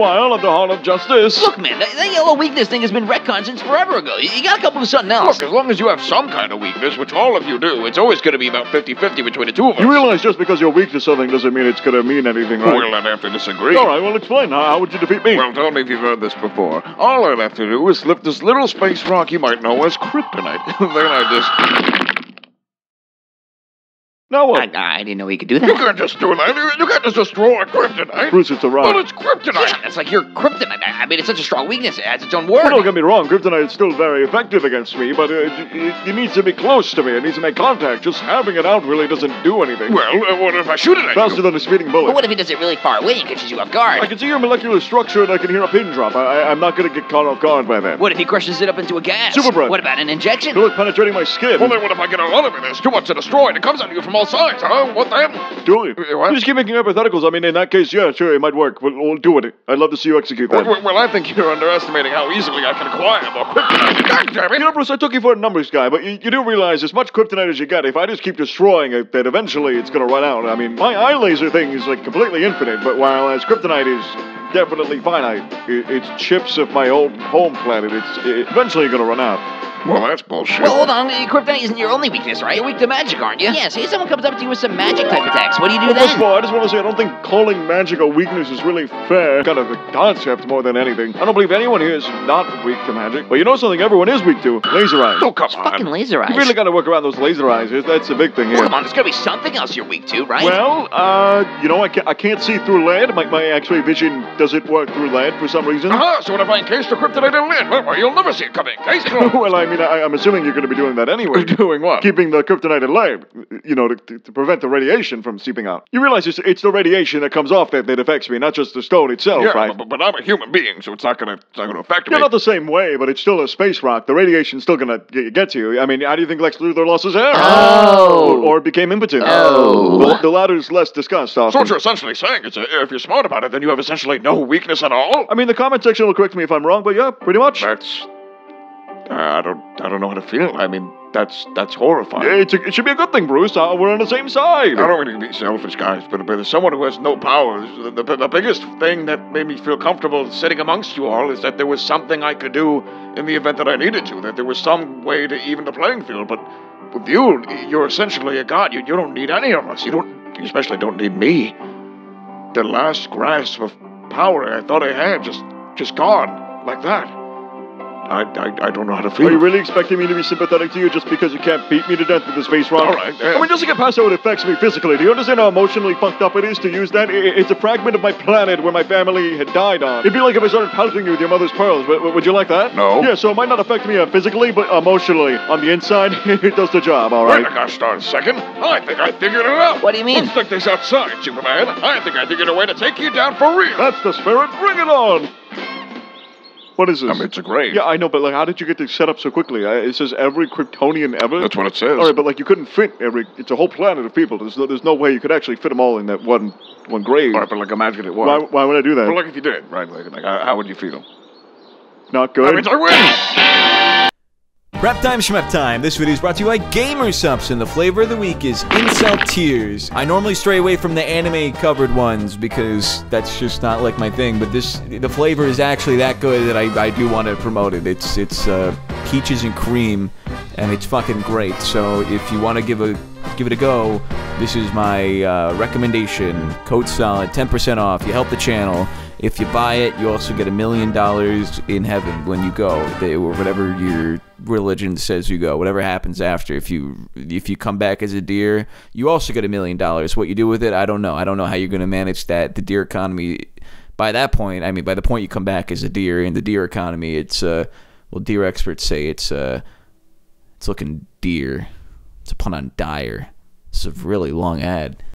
Meanwhile, at the Hall of Justice... Look, man, that yellow weakness thing has been retconned since forever ago. You gotta come up with something else. Look, as long as you have some kind of weakness, which all of you do, it's always going to be about 50-50 between the two of us. You realize just because you're weak to something doesn't mean it's going to mean anything, right? We'll not have to disagree. All right, well, explain. How would you defeat me? Well, tell me if you've heard this before. All I'd have to do is slip this little space rock you might know as Kryptonite. Then I just... Now what? I didn't know he could do that. You can't just do that. You can't just destroy Kryptonite. Bruce, it's a rock. Well, it's Kryptonite. Yeah, it's like your kryptonite. I mean, it's such a strong weakness. It has its own word. Well, don't get me wrong. Kryptonite is still very effective against me, but it needs to be close to me. It needs to make contact. Just having it out really doesn't do anything. Well, what if I shoot it at Faster you? than a speeding bullet. But what if he does it really far away and catches you off guard? I can see your molecular structure and I can hear a pin drop. I'm not going to get caught off guard by that. What if he crushes it up into a gas? Super breath. What about an injection? Good, penetrating my skin. Well, then what if I get a lot of it? There's too much to destroy, and it comes at you from all sides, huh? What then? Do it. What? You just keep making hypotheticals. I mean, in that case, yeah, sure, it might work. We'll do it. I'd love to see you execute that. Well, I think you're underestimating how easily I can acquire more Kryptonite. God damn it! You know, Bruce, I took you for a numbers guy, but you do realize as much kryptonite as you get, if I just keep destroying it, that eventually it's going to run out. I mean, my eye laser thing is like completely infinite, but while as kryptonite is definitely finite, it's chips of my old home planet. It's eventually going to run out. Well, that's bullshit. Well, hold on. Kryptonite isn't your only weakness, right? You're weak to magic, aren't you? Yeah, say someone comes up to you with some magic type attacks. What do you do First of then? all, I just want to say I don't think calling magic a weakness is really fair. Kind of a concept more than anything. I don't believe anyone here is not weak to magic. But you know something everyone is weak to? Laser eyes. Oh, come on. Fucking laser eyes. You really got to work around those laser eyes. That's the big thing here. Well, come on, there's gotta be something else you're weak to, right? Well, you know, I can't see through lead. My X-ray vision doesn't work through lead for some reason. So what if I encase the Kryptonite in lead? Well, you'll never see it coming. Case closed. Well, I mean, I'm assuming you're going to be doing that anyway. Doing what? Keeping the kryptonite in lead, you know, to prevent the radiation from seeping out. You realize it's the radiation that comes off that affects me, not just the stone itself, Yeah, right? but I'm a human being, so it's not gonna affect me. Yeah, not the same way, but it's still a space rock. The radiation's still gonna get to you. I mean, how do you think Lex Luthor lost his hair? Oh. Or became impotent? Oh. The latter's less discussed, So Austin. what you're essentially saying is, if you're smart about it, then you have essentially no weakness at all. I mean, the comment section will correct me if I'm wrong, but yeah, pretty much. That's... I don't know how to feel. I mean, that's horrifying. It should be a good thing, Bruce. We're on the same side. I don't mean to be selfish, guys, but as someone who has no powers, the biggest thing that made me feel comfortable sitting amongst you all is that there was something I could do in the event that I needed to, that there was some way to even the playing field. But with you, you're essentially a god. You don't need any of us. You especially don't need me. The last grasp of power I thought I had just gone like that. I don't know how to feel. Are you really expecting me to be sympathetic to you just because you can't beat me to death with the space rock? All right. I mean, just to get past how it affects me physically, do you understand how emotionally fucked up it is to use that? It's a fragment of my planet where my family had died on. It'd be like if I started pelting you with your mother's pearls. Would you like that? No. Yeah, so it might not affect me physically, but emotionally. On the inside, it does the job, all right? Wait a gosh darn second. I think I figured it out. What do you mean? Let's take this outside, Superman. I think I figured a way to take you down for real. That's the spirit. Bring it on! What is this? It's a grave. Yeah, I know, but how did you get this set up so quickly? It says every Kryptonian ever? That's what it says. All right, but you couldn't fit it's a whole planet of people. There's no way you could actually fit them all in that one grave. All right, but imagine it was. Why would I do that? Well, if you did, right? Like how would you feel? Not good. I mean, I win! Rap time, schmep time. This video is brought to you by Supps, and the flavor of the week is Incel Tears. I normally stray away from the anime-covered ones because that's just not like my thing, but the flavor is actually that good that I do want to promote it. It's peaches and cream, and it's fucking great. So if you want to give it a go, this is my recommendation. Code SOLID, 10% off. You help the channel. If you buy it, you also get $1 million in heaven when you go, or whatever your religion says you go. Whatever happens after, if you come back as a deer, you also get $1 million. What you do with it, I don't know. I don't know how you're going to manage that. The deer economy, by that point, I mean, by the point you come back as a deer in the deer economy, it's well, deer experts say it's looking deer. It's a pun on dire. It's a really long ad.